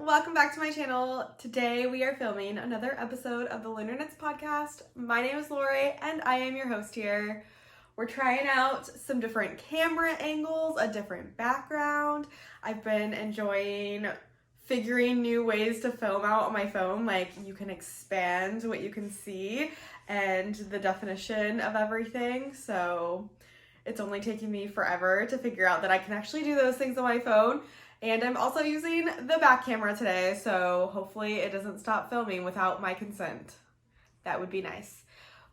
welcome back to my channel. Today we are filming another episode of the Lunar podcast. My name is Lori and I am your host here. We're trying out some different camera angles, a different background. I've been enjoying figuring new ways to film out on my phone, like you can expand what you can see and the definition of everything. So it's only taking me forever to figure out that I can actually do those things on my phone. And I'm also using the back camera today, so hopefully it doesn't stop filming without my consent. That would be nice.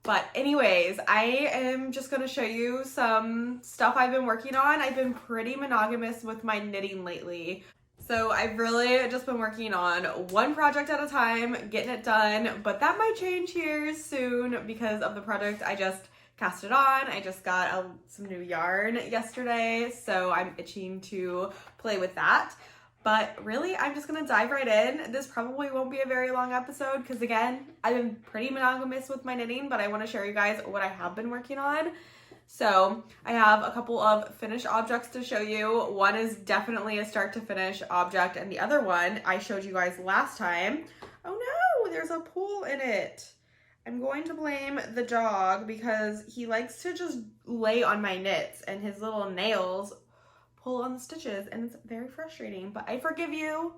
But anyways, I am just going to show you some stuff I've been working on. I've been pretty monogamous with my knitting lately. So I've really just been working on one project at a time, getting it done, but that might change here soon because of the project I just casted on. I just got some new yarn yesterday, so I'm itching to play with that. But really, I'm just gonna dive right in. This probably won't be a very long episode because again, I've been pretty monogamous with my knitting, but I want to share you guys what I have been working on. So I have a couple of finished objects to show you. One is definitely a start to finish object, and the other one I showed you guys last time. Oh no, there's a pool in it. I'm going to blame the dog because he likes to just lay on my knits and his little nails pull on the stitches and it's very frustrating, but I forgive you.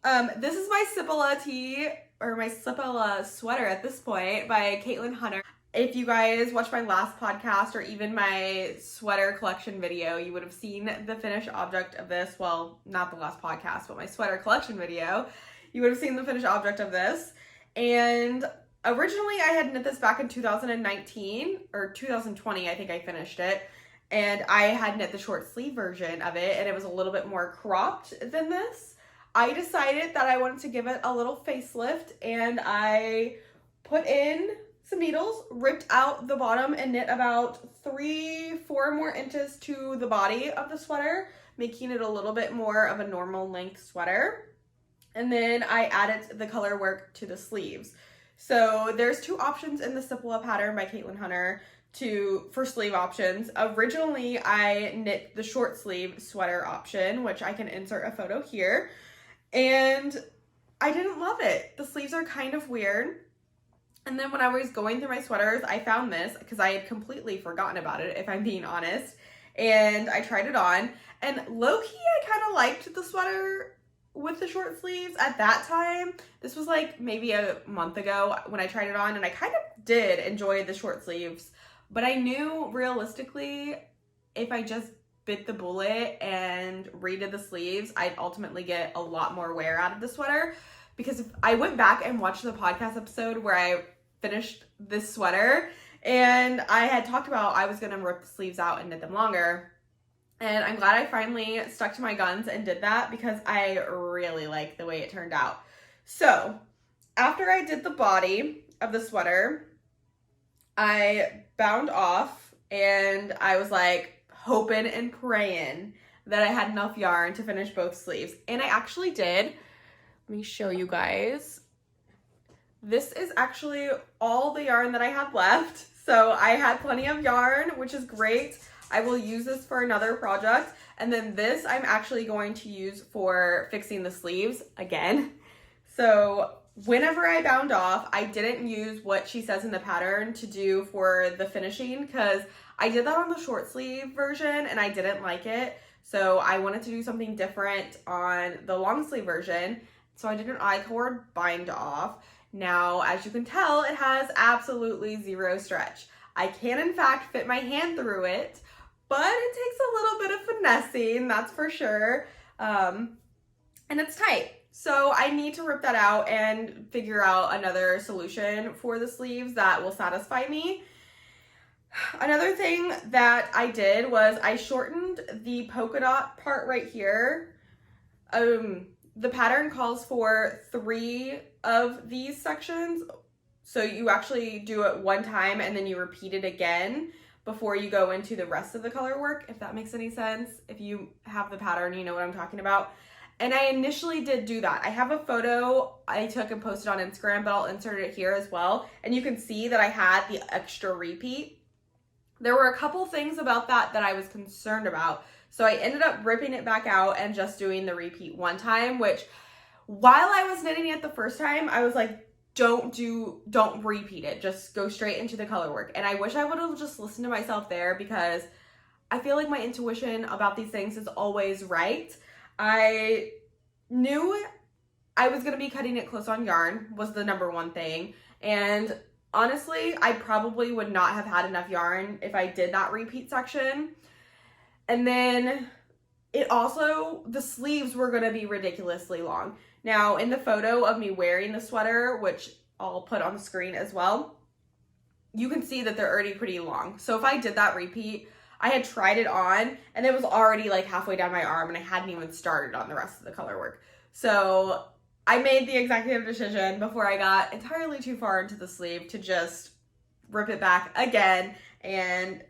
This is my Sipila tee, or my Sipila sweater at this point by Caitlin Hunter. If you guys watched my last podcast or even my sweater collection video, you would have seen the finished object of this. Well, not the last podcast, but my sweater collection video. You would have seen the finished object of this. And originally I had knit this back in 2019 or 2020, I think I finished it. And I had knit the short sleeve version of it and it was a little bit more cropped than this. I decided that I wanted to give it a little facelift and I put in some needles, ripped out the bottom and knit about 3-4 more inches to the body of the sweater, making it a little bit more of a normal length sweater. And then I added the color work to the sleeves. So there's two options in the Sipila pattern by Caitlin Hunter for sleeve options. Originally, I knit the short sleeve sweater option, which I can insert a photo here. And I didn't love it. The sleeves are kind of weird. And then when I was going through my sweaters, I found this because I had completely forgotten about it, if I'm being honest. And I tried it on. And low-key, I kind of liked the sweater with the short sleeves at that time. This was like maybe a month ago when I tried it on and I kind of did enjoy the short sleeves, but I knew realistically if I just bit the bullet and redid the sleeves, I'd ultimately get a lot more wear out of the sweater, because if I went back and watched the podcast episode where I finished this sweater and I had talked about I was going to rip the sleeves out and knit them longer. And I'm glad I finally stuck to my guns and did that because I really like the way it turned out. So after I did the body of the sweater, I bound off and I was like hoping and praying that I had enough yarn to finish both sleeves. And I actually did. Let me show you guys. This is actually all the yarn that I had left. So I had plenty of yarn, which is great. I will use this for another project. And then this I'm actually going to use for fixing the sleeves again. So whenever I bound off, I didn't use what she says in the pattern to do for the finishing because I did that on the short sleeve version and I didn't like it. So I wanted to do something different on the long sleeve version. So I did an I-cord bind off. Now, as you can tell, it has absolutely zero stretch. I can in fact fit my hand through it, but it takes a little bit of finessing, that's for sure. And it's tight. So I need to rip that out and figure out another solution for the sleeves that will satisfy me. Another thing that I did was I shortened the polka dot part right here. The pattern calls for 3 of these sections. So you actually do it one time and then you repeat it again before you go into the rest of the color work, if that makes any sense. If you have the pattern, you know what I'm talking about. And I initially did do that. I have a photo I took and posted on Instagram, but I'll insert it here as well. And you can see that I had the extra repeat. There were a couple things about that I was concerned about. So I ended up ripping it back out and just doing the repeat one time, which while I was knitting it the first time, I was like, don't repeat it. Just go straight into the color work. And I wish I would have just listened to myself there, because I feel like my intuition about these things is always right. I knew I was going to be cutting it close on yarn was the number one thing. And honestly, I probably would not have had enough yarn if I did that repeat section. And then the sleeves were going to be ridiculously long. Now, in the photo of me wearing the sweater, which I'll put on the screen as well, you can see that they're already pretty long. So if I did that repeat, I had tried it on and it was already like halfway down my arm and I hadn't even started on the rest of the color work. So I made the executive decision before I got entirely too far into the sleeve to just rip it back again and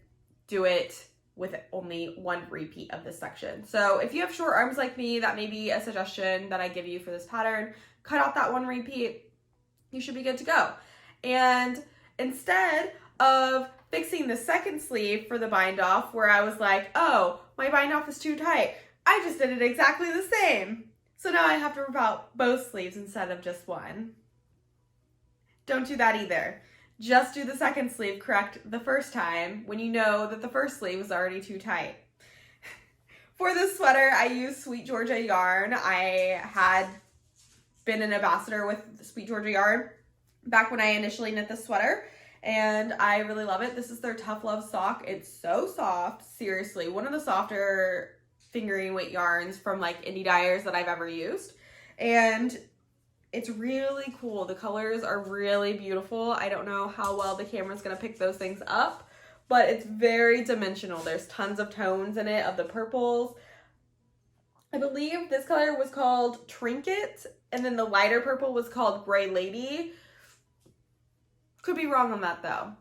do it with only one repeat of this section. So if you have short arms like me, that may be a suggestion that I give you for this pattern. Cut out that one repeat, you should be good to go. And instead of fixing the second sleeve for the bind off, where I was like, oh, my bind off is too tight, I just did it exactly the same. So now I have to rip out both sleeves instead of just one. Don't do that either. Just do the second sleeve correct the first time when you know that the first sleeve was already too tight. For this sweater, I used Sweet Georgia yarn. I had been an ambassador with Sweet Georgia yarn back when I initially knit this sweater, and I really love it. This is their Tough Love sock. It's so soft, seriously. One of the softer fingering weight yarns from like indie dyers that I've ever used. And it's really cool. The colors are really beautiful. I don't know how well the camera's gonna pick those things up, but it's very dimensional. There's tons of tones in it of the purples. I believe this color was called Trinket, and then the lighter purple was called Gray Lady. Could be wrong on that though.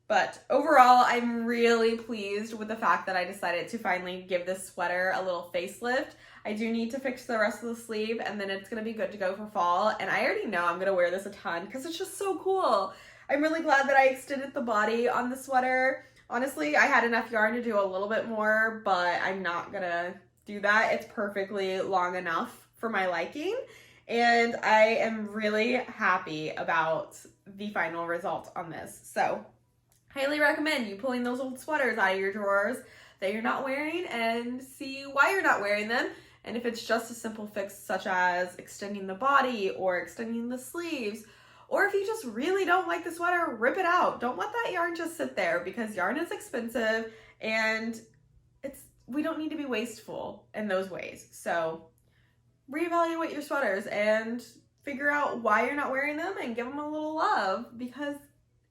But overall, I'm really pleased with the fact that I decided to finally give this sweater a little facelift. I do need to fix the rest of the sleeve, and then it's going to be good to go for fall. And I already know I'm going to wear this a ton because it's just so cool. I'm really glad that I extended the body on the sweater. Honestly, I had enough yarn to do a little bit more, but I'm not going to do that. It's perfectly long enough for my liking. And I am really happy about the final result on this. So highly recommend you pulling those old sweaters out of your drawers that you're not wearing and see why you're not wearing them. And if it's just a simple fix such as extending the body or extending the sleeves, or if you just really don't like the sweater, rip it out. Don't let that yarn just sit there, because yarn is expensive and we don't need to be wasteful in those ways. So reevaluate your sweaters and figure out why you're not wearing them and give them a little love, because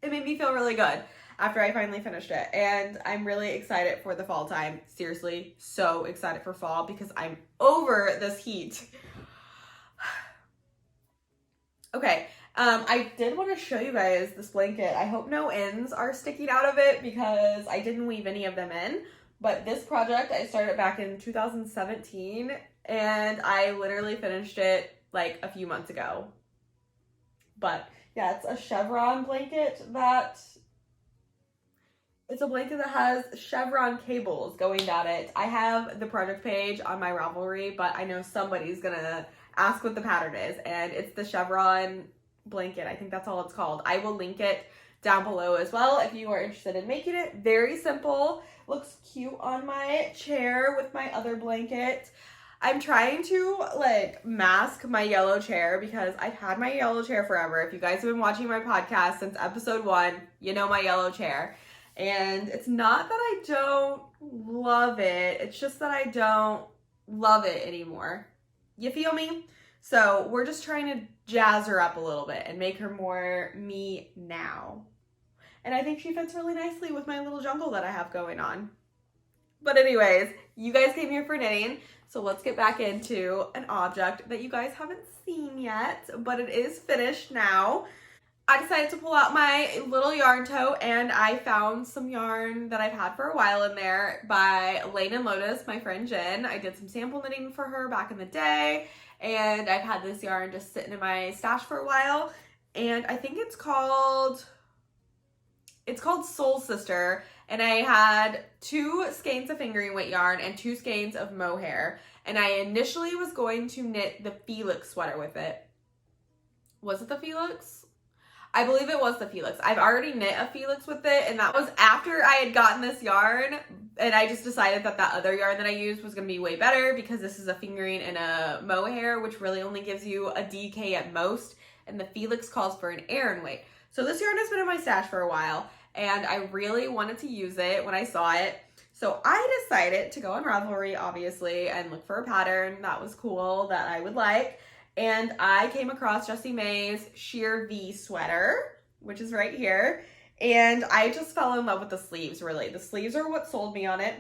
it made me feel really good after I finally finished it. And I'm really excited for the fall time. Seriously, so excited for fall because I'm over this heat. Okay, I did want to show you guys this blanket. I hope no ends are sticking out of it because I didn't weave any of them in. But this project, I started back in 2017 and I literally finished it like a few months ago. But yeah, it's a Chevron blanket it's a blanket that has Chevron cables going down it. I have the project page on my Ravelry, but I know somebody's gonna ask what the pattern is, and it's the Chevron blanket. I think that's all it's called. I will link it down below as well if you are interested in making it. Very simple. Looks cute on my chair with my other blanket. I'm trying to like mask my yellow chair because I've had my yellow chair forever. If you guys have been watching my podcast since episode 1, you know my yellow chair. And it's not that I don't love it, it's just that I don't love it anymore. You feel me? So we're just trying to jazz her up a little bit and make her more me now. And I think she fits really nicely with my little jungle that I have going on. But anyways, you guys came here for knitting, so let's get back into an object that you guys haven't seen yet, but it is finished now. I decided to pull out my little yarn tote, and I found some yarn that I've had for a while in there by Lane and Lotus, my friend Jen. I did some sample knitting for her back in the day, and I've had this yarn just sitting in my stash for a while, and I think it's called It's called Soul Sister, and I had 2 skeins of fingering weight yarn and 2 skeins of mohair, and I initially was going to knit the Felix sweater with it. Was it the Felix? I believe it was the Felix. I've already knit a Felix with it, and that was after I had gotten this yarn, and I just decided that that other yarn that I used was going to be way better because this is a fingering and a mohair, which really only gives you a DK at most, and the Felix calls for an Aran weight. So this yarn has been in my stash for a while, and I really wanted to use it when I saw it. So I decided to go on Ravelry, obviously, and look for a pattern that was cool that I would like. And I came across Jessie May's Shear V sweater, which is right here. And I just fell in love with the sleeves, really. The sleeves are what sold me on it.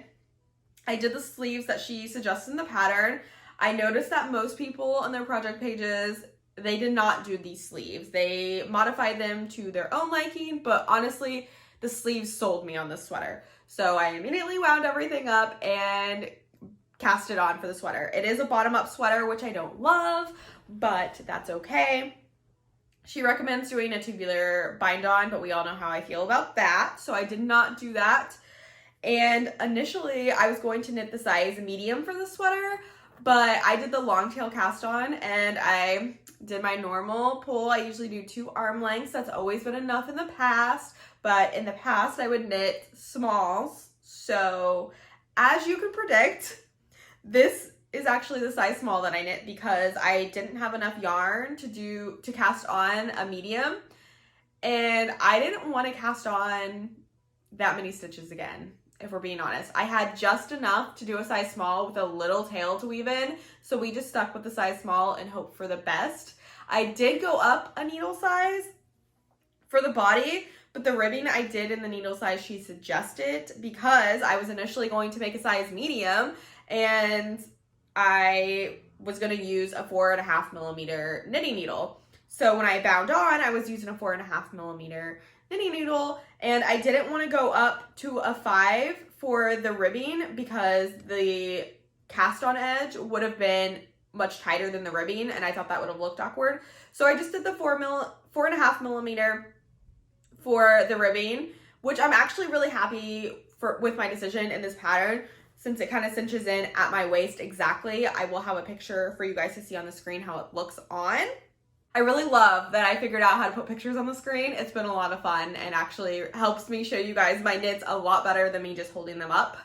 I did the sleeves that she suggested in the pattern. I noticed that most people on their project pages, they did not do these sleeves. They modified them to their own liking, but honestly, the sleeves sold me on this sweater. So I immediately wound everything up and cast it on for the sweater. It is a bottom-up sweater, which I don't love, but that's okay. She recommends doing a tubular bind-on, but we all know how I feel about that, so I did not do that. And initially, I was going to knit the size medium for the sweater, but I did the long tail cast on, and I did my normal pull. I usually do 2 arm lengths. That's always been enough in the past, but in the past, I would knit smalls. So as you can predict, this is actually the size small that I knit because I didn't have enough yarn to cast on a medium, and I didn't want to cast on that many stitches again, if we're being honest. I had just enough to do a size small with a little tail to weave in, so we just stuck with the size small and hoped for the best. I did go up a needle size for the body, but the ribbing I did in the needle size she suggested because I was initially going to make a size medium, and I was going to use a 4.5 millimeter knitting needle. So when I bound on, I was using a 4.5 millimeter knitting needle, and I didn't want to go up to a 5 for the ribbing because the cast on edge would have been much tighter than the ribbing, and I thought that would have looked awkward. So I just did the 4.5 millimeter for the ribbing, which I'm actually really happy with my decision in this pattern, since it kind of cinches in at my waist exactly. I will have a picture for you guys to see on the screen how it looks on. I really love that I figured out how to put pictures on the screen. It's been a lot of fun and actually helps me show you guys my knits a lot better than me just holding them up.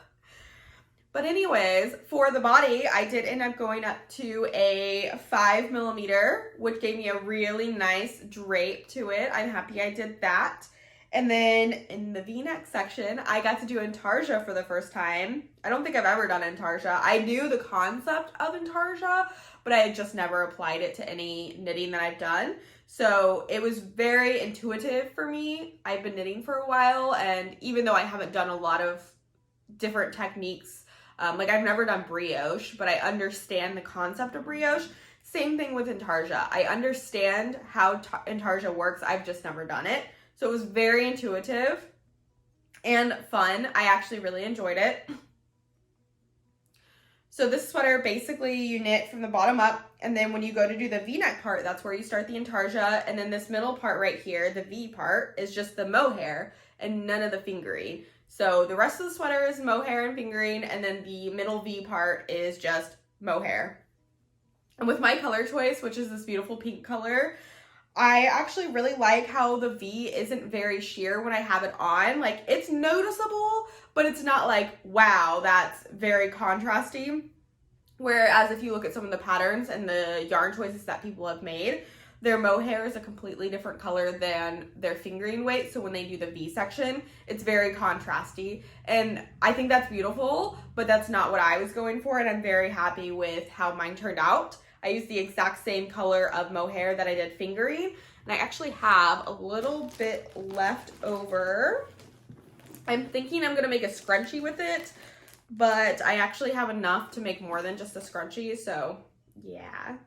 But anyways, for the body, I did end up going up to a 5 millimeter, which gave me a really nice drape to it. I'm happy I did that. And then in the V-neck section, I got to do intarsia for the first time. I don't think I've ever done intarsia. I knew the concept of intarsia, but I had just never applied it to any knitting that I've done. So it was very intuitive for me. I've been knitting for a while, and even though I haven't done a lot of different techniques, like I've never done brioche, but I understand the concept of brioche. Same thing with intarsia. I understand how intarsia works. I've just never done it. So it was very intuitive and fun. I actually really enjoyed it. So this sweater, basically you knit from the bottom up, and then when you go to do the V-neck part, that's where you start the intarsia, and then this middle part right here, the V part, is just the mohair and none of the fingering. So the rest of the sweater is mohair and fingering, and then the middle V part is just mohair. And with my color choice, which is this beautiful pink color, I actually really like how the V isn't very sheer when I have it on. Like, it's noticeable, but it's not like, wow, that's very contrasty. Whereas if you look at some of the patterns and the yarn choices that people have made, their mohair is a completely different color than their fingering weight. So when they do the V section, it's very contrasty. And I think that's beautiful, but that's not what I was going for. And I'm very happy with how mine turned out. I used the exact same color of mohair that I did fingering, and I actually have a little bit left over. I'm thinking I'm gonna make a scrunchie with it, but I actually have enough to make more than just a scrunchie, so yeah.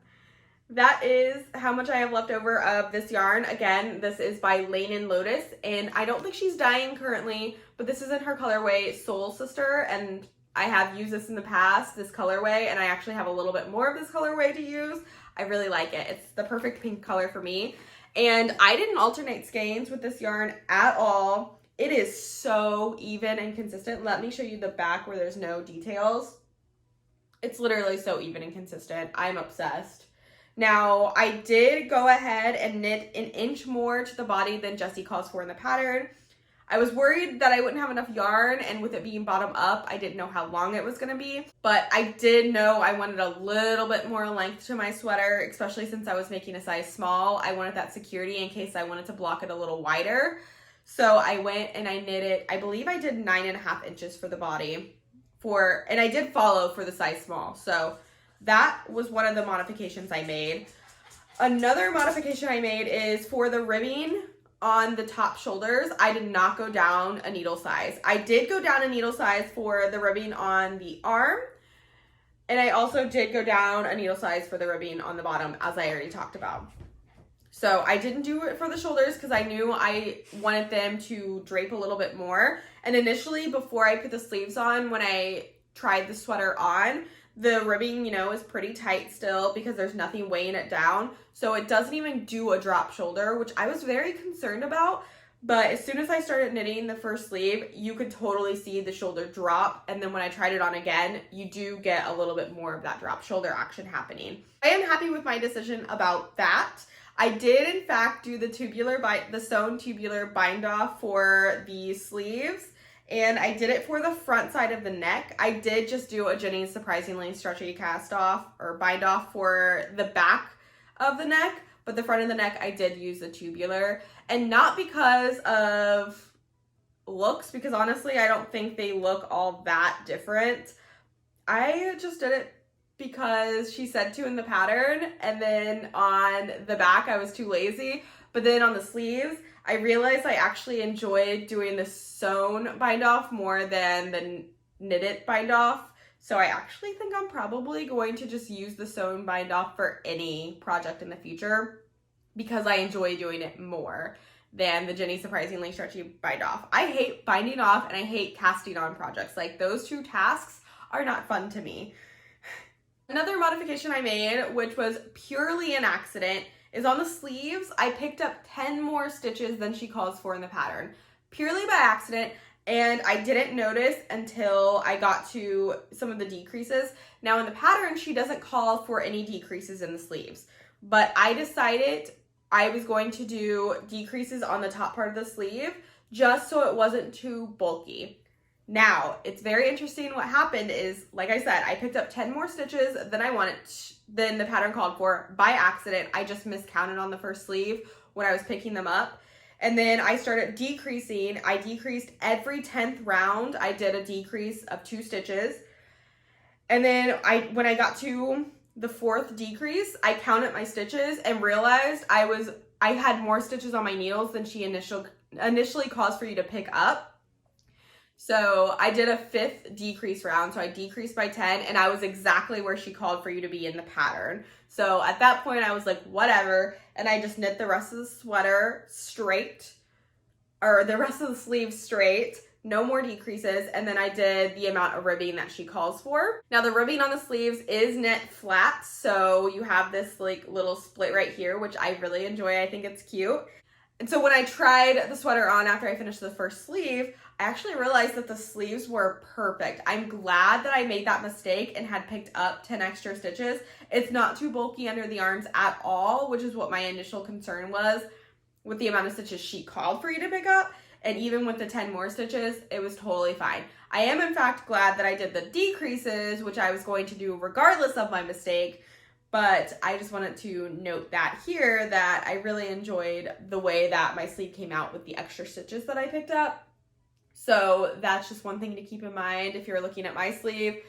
That is how much I have left over of this yarn. Again, this is by Lane & Lotus, and I don't think she's dyeing currently, but this is in her colorway Soul Sister, and I have used this in the past, this colorway, and I actually have a little bit more of this colorway to use. I really like it. It's the perfect pink color for me. And I didn't alternate skeins with this yarn at all. It is so even and consistent. Let me show you the back where there's no details. It's literally so even and consistent. I'm obsessed. Now, I did go ahead and knit an inch more to the body than Jessie calls for in the pattern. I was worried that I wouldn't have enough yarn, and with it being bottom up, I didn't know how long it was gonna be. But I did know I wanted a little bit more length to my sweater, especially since I was making a size small. I wanted that security in case I wanted to block it a little wider. So I went and I knit it, I believe I did 9.5 inches for the body. And I did follow for the size small. So that was one of the modifications I made. Another modification I made is for the ribbing on the top shoulders. I did not go down a needle size. I did go down a needle size for the ribbing on the arm. And I also did go down a needle size for the ribbing on the bottom, as I already talked about. So I didn't do it for the shoulders because I knew I wanted them to drape a little bit more. And initially, before I put the sleeves on, when I tried the sweater on, the ribbing, you know, is pretty tight still because there's nothing weighing it down. So it doesn't even do a drop shoulder, which I was very concerned about. But as soon as I started knitting the first sleeve, you could totally see the shoulder drop. And then when I tried it on again, you do get a little bit more of that drop shoulder action happening. I am happy with my decision about that. I did, in fact, do the sewn tubular bind off for the sleeves, and I did it for the front side of the neck. I did just do a Jenny's Surprisingly Stretchy cast off or bind off for the back of the neck, but the front of the neck I did use the tubular, and not because of looks, because honestly I don't think they look all that different. I just did it because she said to in the pattern, and then on the back I was too lazy. But then on the sleeves, I realized I actually enjoyed doing the sewn bind off more than the knitted bind off. So I actually think I'm probably going to just use the sewn bind off for any project in the future because I enjoy doing it more than the Jenny Surprisingly Stretchy bind off. I hate binding off and I hate casting on projects. Like, those two tasks are not fun to me. Another modification I made, which was purely an accident, is on the sleeves. I picked up 10 more stitches than she calls for in the pattern, purely by accident, and I didn't notice until I got to some of the decreases. Now in the pattern, she doesn't call for any decreases in the sleeves, but I decided I was going to do decreases on the top part of the sleeve just so it wasn't too bulky. Now, it's very interesting. What happened is, like I said, I picked up 10 more stitches than the pattern called for by accident. I just miscounted on the first sleeve when I was picking them up. And then I started decreasing. I decreased every 10th round. I did a decrease of 2 stitches. And then when I got to the 4th decrease, I counted my stitches and realized I had more stitches on my needles than she initially calls for you to pick up. So I did a 5th decrease round, so I decreased by 10, and I was exactly where she called for you to be in the pattern. So at that point, I was like, whatever, and I just knit the rest of the sweater straight, or the rest of the sleeve straight, no more decreases, and then I did the amount of ribbing that she calls for. Now the ribbing on the sleeves is knit flat, so you have this like little split right here, which I really enjoy. I think it's cute. And so when I tried the sweater on after I finished the first sleeve, I actually realized that the sleeves were perfect. I'm glad that I made that mistake and had picked up 10 extra stitches. It's not too bulky under the arms at all, which is what my initial concern was with the amount of stitches she called for you to pick up. And even with the 10 more stitches, it was totally fine. I am in fact glad that I did the decreases, which I was going to do regardless of my mistake. But I just wanted to note that here, that I really enjoyed the way that my sleeve came out with the extra stitches that I picked up. So that's just one thing to keep in mind if you're looking at my sleeve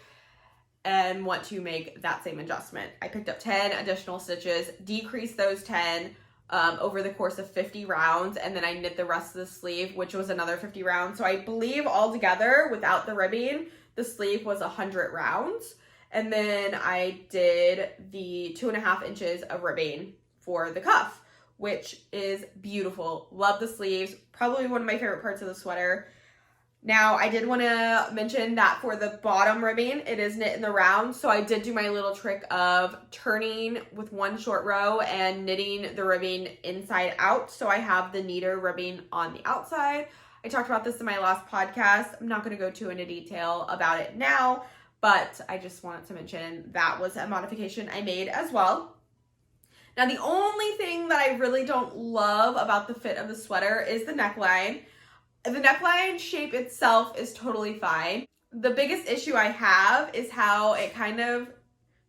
and want to make that same adjustment. I picked up 10 additional stitches, decreased those 10 over the course of 50 rounds, and then I knit the rest of the sleeve, which was another 50 rounds. So I believe altogether, without the ribbing, the sleeve was 100 rounds. And then I did the 2.5 inches of ribbing for the cuff, which is beautiful. Love the sleeves. Probably one of my favorite parts of the sweater. Now, I did want to mention that for the bottom ribbing, it is knit in the round. So I did do my little trick of turning with one short row and knitting the ribbing inside out. So I have the neater ribbing on the outside. I talked about this in my last podcast. I'm not going to go too into detail about it now, but I just wanted to mention that was a modification I made as well. Now, the only thing that I really don't love about the fit of the sweater is the neckline. The neckline shape itself is totally fine. The biggest issue I have is how it kind of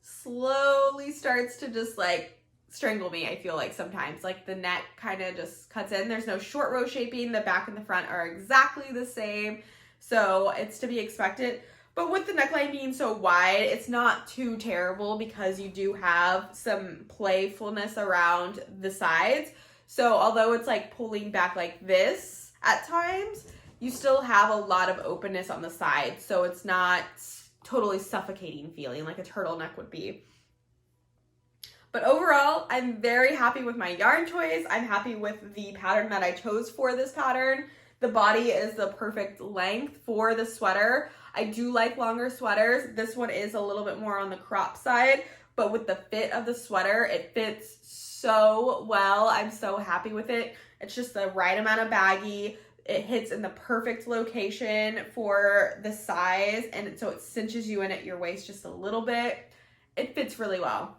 slowly starts to just like strangle me, I feel like sometimes. Like the neck kind of just cuts in. There's no short row shaping. The back and the front are exactly the same. So it's to be expected. But with the neckline being so wide, it's not too terrible because you do have some playfulness around the sides. So although it's like pulling back like this at times, you still have a lot of openness on the sides. So it's not totally suffocating feeling like a turtleneck would be. But overall, I'm very happy with my yarn choice. I'm happy with the pattern that I chose for this pattern. The body is the perfect length for the sweater. I do like longer sweaters. This one is a little bit more on the crop side, but with the fit of the sweater, it fits so well. I'm so happy with it. It's just the right amount of baggy. It hits in the perfect location for the size, and so it cinches you in at your waist just a little bit. It fits really well.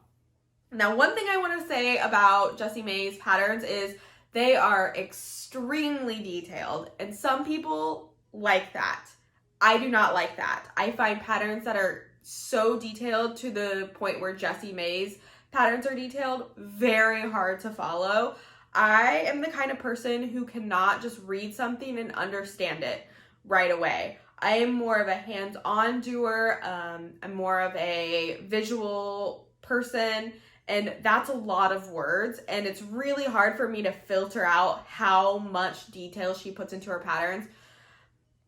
Now, one thing I want to say about Jessie May's patterns is they are extremely detailed, and some people like that. I do not like that. I find patterns that are so detailed to the point where Jessie May's patterns are detailed very hard to follow. I am the kind of person who cannot just read something and understand it right away. I am more of a hands-on doer. I'm more of a visual person, and that's a lot of words, and it's really hard for me to filter out how much detail she puts into her patterns.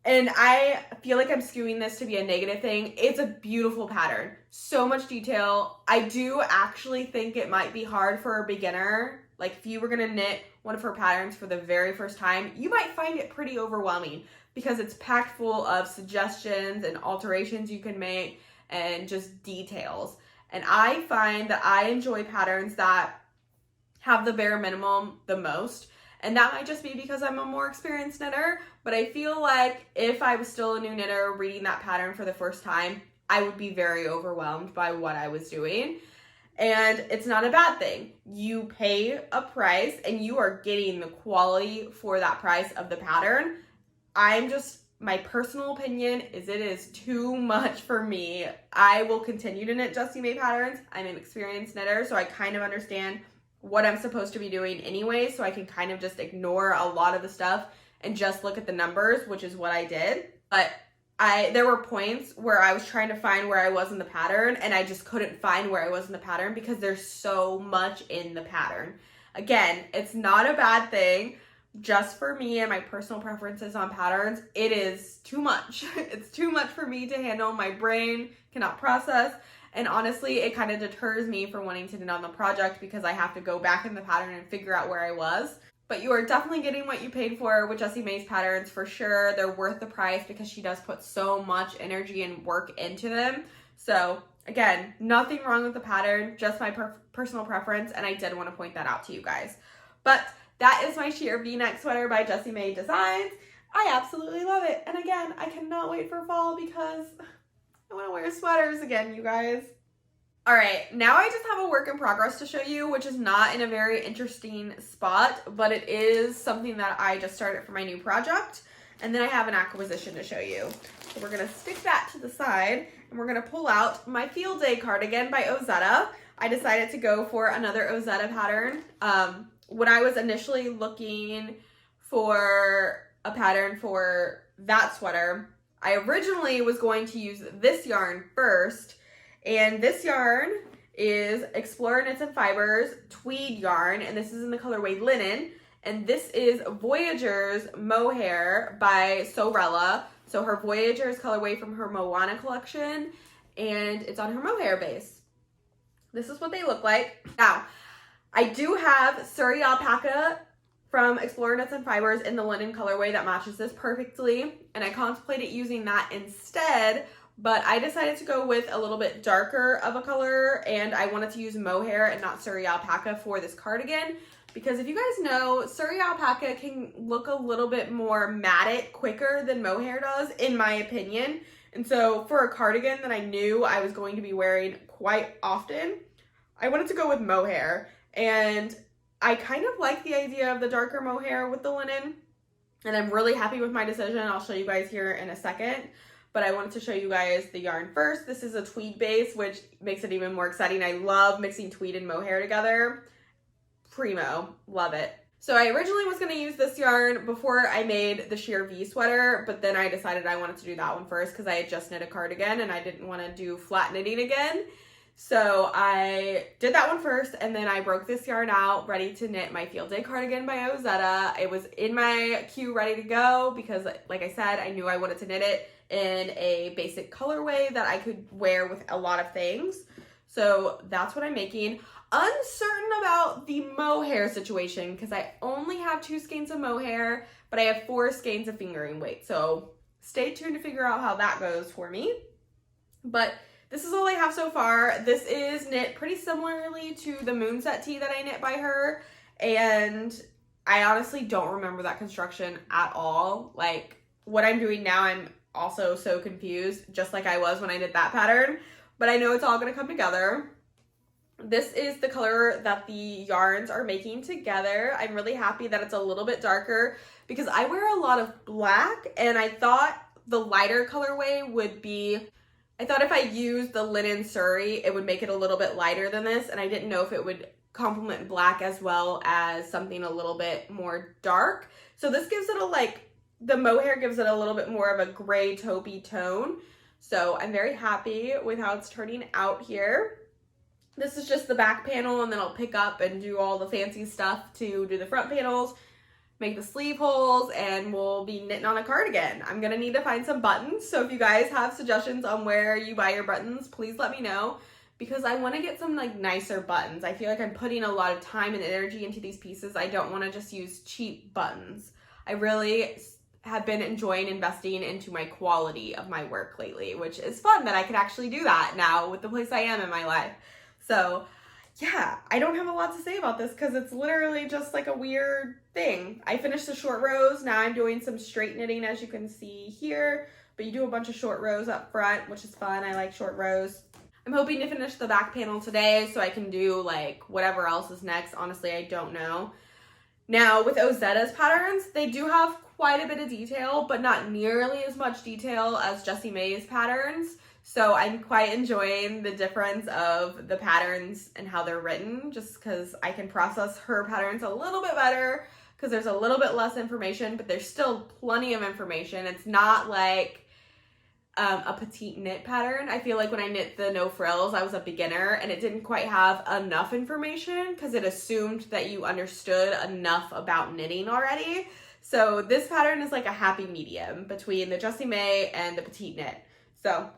And I feel like I'm skewing this to be a negative thing. It's a beautiful pattern. So much detail. I do actually think it might be hard for a beginner. Like if you were going to knit one of her patterns for the very first time, you might find it pretty overwhelming because it's packed full of suggestions and alterations you can make and just details. And I find that I enjoy patterns that have the bare minimum the most. And that might just be because I'm a more experienced knitter, but I feel like if I was still a new knitter reading that pattern for the first time, I would be very overwhelmed by what I was doing. And it's not a bad thing. You pay a price and you are getting the quality for that price of the pattern. My personal opinion is it is too much for me. I will continue to knit Jessie May patterns. I'm an experienced knitter, so I kind of understand what I'm supposed to be doing anyway, so I can kind of just ignore a lot of the stuff and just look at the numbers, which is what I did. But there were points where I was trying to find where I was in the pattern, and I just couldn't find where I was in the pattern because there's so much in the pattern. Again, it's not a bad thing. Just for me and my personal preferences on patterns, it is too much. It's too much for me to handle. My brain cannot process. And honestly, it kind of deters me from wanting to knit on the project because I have to go back in the pattern and figure out where I was. But you are definitely getting what you paid for with Jessie May's patterns for sure. They're worth the price because she does put so much energy and work into them. So again, nothing wrong with the pattern, just my personal preference, and I did want to point that out to you guys. But that is my sheer V-neck sweater by Jessie May Designs. I absolutely love it. And again, I cannot wait for fall because I want to wear sweaters again, you guys. All right, now I just have a work in progress to show you, which is not in a very interesting spot, but it is something that I just started for my new project. And then I have an acquisition to show you. So we're gonna stick that to the side and we're gonna pull out my Field Day cardigan by Ozetta. I decided to go for another Ozetta pattern. When I was initially looking for a pattern for that sweater, I originally was going to use this yarn first, and this yarn is Explorer Knits and Fibers tweed yarn, and this is in the colorway Linen, and this is Voyager's Mohair by Sorella. So her Voyager's colorway from her Moana collection, and it's on her Mohair base. This is what they look like. Now, I do have Surrey Alpaca from Explorer Knits and Fibers in the linen colorway that matches this perfectly, and I contemplated using that instead, but I decided to go with a little bit darker of a color, and I wanted to use mohair and not Surrey alpaca for this cardigan, because if you guys know, Surrey alpaca can look a little bit more matted quicker than mohair does, in my opinion. And so for a cardigan that I knew I was going to be wearing quite often, I wanted to go with mohair. And I kind of like the idea of the darker mohair with the linen, and I'm really happy with my decision. I'll show you guys here in a second, but I wanted to show you guys the yarn first. This is a tweed base, which makes it even more exciting. I love mixing tweed and mohair together. Primo, love it. So I originally was going to use this yarn before I made the Shear V sweater, but then I decided I wanted to do that one first because I had just knit a cardigan and I didn't want to do flat knitting again. So I did that one first, and then I broke this yarn out, ready to knit my Field Day cardigan by Ozetta. It was in my queue ready to go because, like I said, I knew I wanted to knit it in a basic colorway that I could wear with a lot of things. So that's what I'm making. Uncertain about the mohair situation because I only have 2 skeins of mohair, but I have 4 skeins of fingering weight. So stay tuned to figure out how that goes for me. But this is all I have so far. This is knit pretty similarly to the Moonset tee that I knit by her, and I honestly don't remember that construction at all. Like, what I'm doing now, I'm also so confused, just like I was when I did that pattern, but I know it's all gonna come together. This is the color that the yarns are making together. I'm really happy that it's a little bit darker because I wear a lot of black, and I thought the lighter colorway would be, I thought if I used the linen Surrey, it would make it a little bit lighter than this, and I didn't know if it would complement black as well as something a little bit more dark. So this gives it the mohair gives it a little bit more of a gray taupey tone. So I'm very happy with how it's turning out here. This is just the back panel, and then I'll pick up and do all the fancy stuff to do the front panels, make the sleeve holes, and we'll be knitting on a cardigan. I'm gonna need to find some buttons, so if you guys have suggestions on where you buy your buttons, please let me know, because I want to get some nicer buttons. I feel like I'm putting a lot of time and energy into these pieces. I don't want to just use cheap buttons. I really have been enjoying investing into my quality of my work lately, which is fun that I can actually do that now with the place I am in my life. So yeah, I don't have a lot to say about this because it's literally just like a weird thing. I finished the short rows. Now I'm doing some straight knitting, as you can see here, but you do a bunch of short rows up front, which is fun. I like short rows. I'm hoping to finish the back panel today so I can do whatever else is next. Honestly, I don't know. Now with Ozetta's patterns, they do have quite a bit of detail, but not nearly as much detail as Jessie May's patterns. So I'm quite enjoying the difference of the patterns and how they're written, just because I can process her patterns a little bit better because there's a little bit less information, but there's still plenty of information. It's not like a petite knit pattern. I feel like when I knit the no frills, I was a beginner and it didn't quite have enough information because it assumed that you understood enough about knitting already. So this pattern is like a happy medium between the Jessie May and the petite knit. So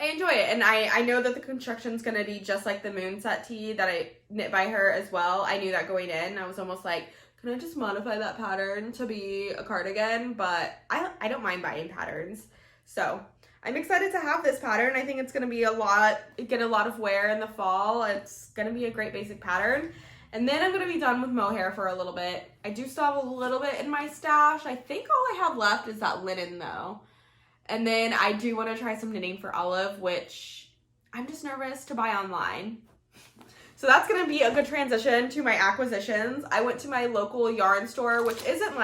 I enjoy it, and I know that the construction's going to be just like the Moonset tee that I knit by her as well. I knew that going in. I was almost like, can I just modify that pattern to be a cardigan? But I don't mind buying patterns. So I'm excited to have this pattern. I think it's going to be get a lot of wear in the fall. It's going to be a great basic pattern. And then I'm going to be done with mohair for a little bit. I do still have a little bit in my stash. I think all I have left is that linen though. And then I do want to try some knitting for Olive, which I'm just nervous to buy online. So that's going to be a good transition to my acquisitions. I went to my local yarn store, which isn't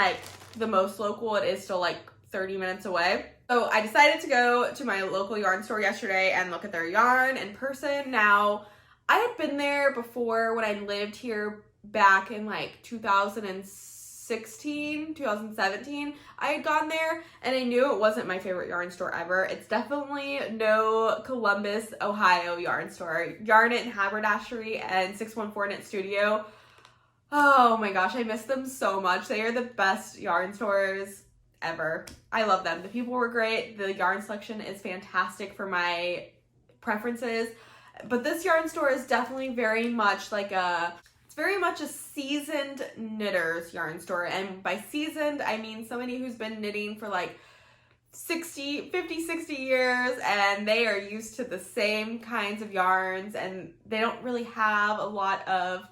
the most local. It is still 30 minutes away. So I decided to go to my local yarn store yesterday and look at their yarn in person. Now, I had been there before when I lived here back in 2016, 2017. I had gone there and I knew it wasn't my favorite yarn store ever. It's definitely no Columbus, Ohio yarn store. Yarn It and Haberdashery and 614 Knit Studio. Oh my gosh, I miss them so much. They are the best yarn stores ever. I love them. The people were great. The yarn selection is fantastic for my preferences. But this yarn store is definitely very much it's very much a seasoned knitter's yarn store. And by seasoned, I mean somebody who's been knitting for 50, 60 years, and they are used to the same kinds of yarns, and they don't really have a lot of,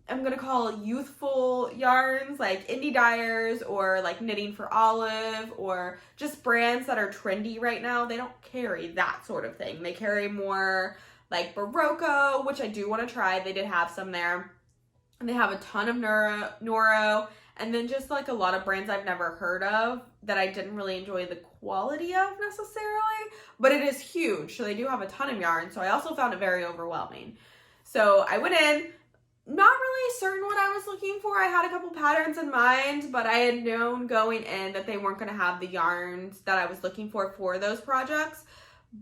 I'm gonna call youthful yarns like indie dyers or like Knitting for Olive or just brands that are trendy right now. They don't carry that sort of thing. They carry more like Barocco, which I do want to try. They did have some there. And they have a ton of Noro, and then just like a lot of brands I've never heard of that I didn't really enjoy the quality of necessarily, but it is huge. So they do have a ton of yarn. So I also found it very overwhelming. So I went in, not really certain what I was looking for. I had a couple patterns in mind, but I had known going in that they weren't going to have the yarns that I was looking for those projects.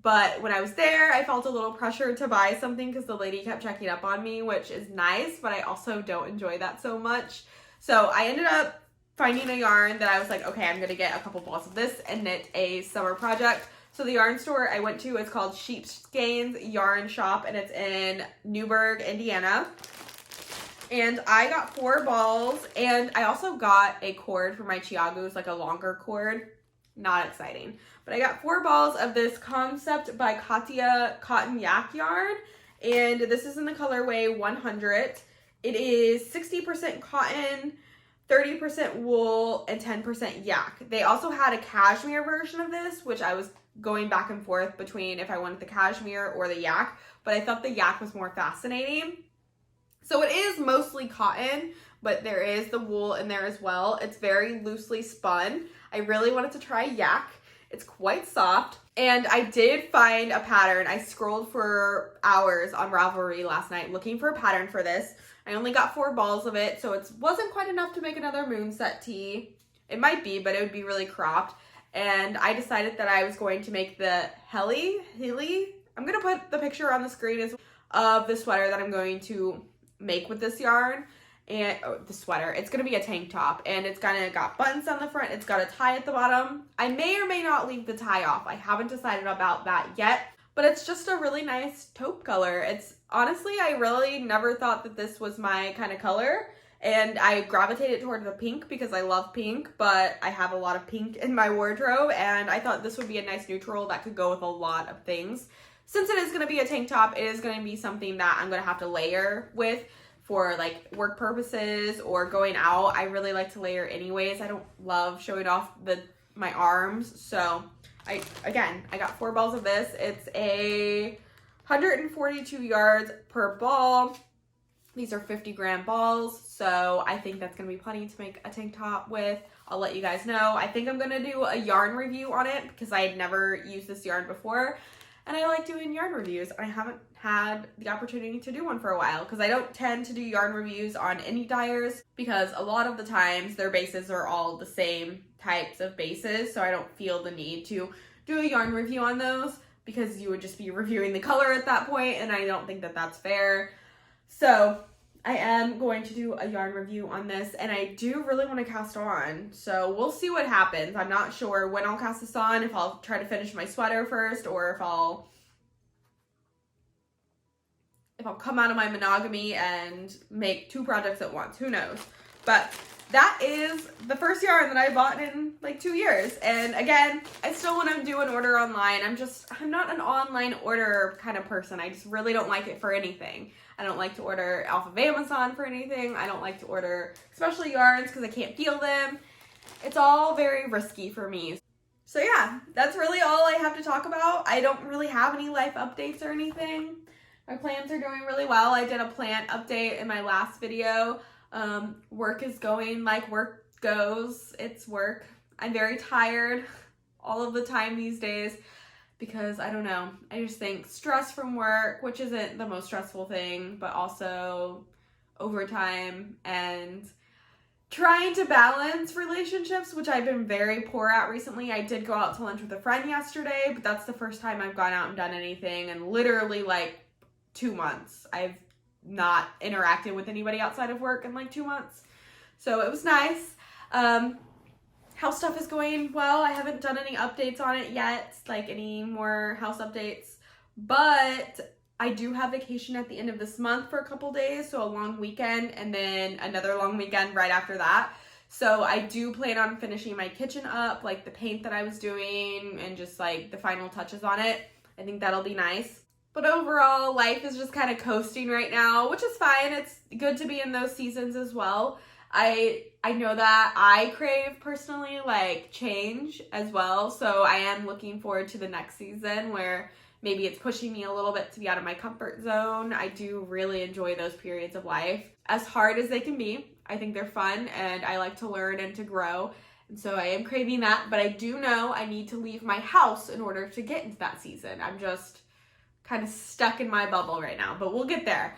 But when I was there, I felt a little pressure to buy something because the lady kept checking up on me, which is nice, but I also don't enjoy that so much. So I ended up finding a yarn that I was like, okay, I'm going to get a couple balls of this and knit a summer project. So the yarn store I went to is called Sheepskeins Yarn Shop, and it's in Newburgh, Indiana. And I got 4 balls, and I also got a cord for my Chiagos, like a longer cord. Not exciting. But I got 4 balls of this Concept by Katia cotton yak yarn, and this is in the colorway 100. It is 60% cotton, 30% wool, and 10% yak. They also had a cashmere version of this, which I was going back and forth between if I wanted the cashmere or the yak, but I thought the yak was more fascinating. So it is mostly cotton, but there is the wool in there as well. It's very loosely spun. I really wanted to try yak. It's quite soft. And I did find a pattern. I scrolled for hours on Ravelry last night looking for a pattern for this. I only got 4 balls of it, so it wasn't quite enough to make another moonset tee. It might be, but it would be really cropped. And I decided that I was going to make the Hilly. I'm going to put the picture on the screen of the sweater that I'm going to make with this yarn. And the sweater, it's gonna be a tank top, and it's got buttons on the front, it's got a tie at the bottom. I may or may not leave the tie off. I haven't decided about that yet, but it's just a really nice taupe color. It's honestly, I really never thought that this was my kind of color, and I gravitated toward the pink because I love pink, but I have a lot of pink in my wardrobe, and I thought this would be a nice neutral that could go with a lot of things. Since it is going to be a tank top, it is going to be something that I'm going to have to layer with for like work purposes or going out. I really like to layer anyways. I don't love showing off my arms. So I got 4 balls of this. It's a 142 yards per ball. These are 50-gram balls. So I think that's going to be plenty to make a tank top with. I'll let you guys know. I think I'm going to do a yarn review on it because I had never used this yarn before. And I like doing yarn reviews. I haven't had the opportunity to do one for a while because I don't tend to do yarn reviews on any dyers because a lot of the times their bases are all the same types of bases. So I don't feel the need to do a yarn review on those because you would just be reviewing the color at that point, and I don't think that that's fair. So I am going to do a yarn review on this, and I do really want to cast on. So we'll see what happens. I'm not sure when I'll cast this on, if I'll try to finish my sweater first, or if I'll come out of my monogamy and make 2 projects at once. Who knows? But that is the first yarn that I bought in like 2 years. And again, I still want to do an order online. I'm not an online order kind of person. I just really don't like it for anything. I don't like to order off of Amazon for anything. I don't like to order, especially yarns, because I can't feel them. It's all very risky for me. So yeah, that's really all I have to talk about. I don't really have any life updates or anything. My plants are doing really well. I did a plant update in my last video. Work is going like work goes. It's work. I'm very tired all of the time these days because I don't know. I just think stress from work, which isn't the most stressful thing, but also overtime and trying to balance relationships, which I've been very poor at recently. I did go out to lunch with a friend yesterday, but that's the first time I've gone out and done anything in literally like 2 months. I've not interacted with anybody outside of work in like 2 months. So it was nice. House stuff is going well. I haven't done any updates on it yet, like any more house updates, but I do have vacation at the end of this month for a couple days, so a long weekend and then another long weekend right after that. So I do plan on finishing my kitchen up, like the paint that I was doing and just like the final touches on it. I think that'll be nice. But overall, life is just kind of coasting right now, which is fine. It's good to be in those seasons as well. I know that I crave personally like change as well. So I am looking forward to the next season where maybe it's pushing me a little bit to be out of my comfort zone. I do really enjoy those periods of life. As hard as they can be, I think they're fun and I like to learn and to grow. And so I am craving that, but I do know I need to leave my house in order to get into that season. I'm just kind of stuck in my bubble right now, but we'll get there.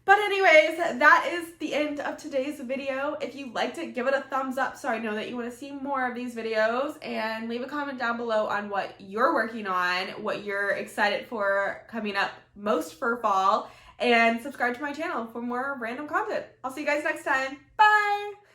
But anyways, that is the end of today's video. If you liked it, give it a thumbs up so I know that you want to see more of these videos, and leave a comment down below on what you're working on, what you're excited for coming up most for fall, and subscribe to my channel for more random content. I'll see you guys next time. Bye!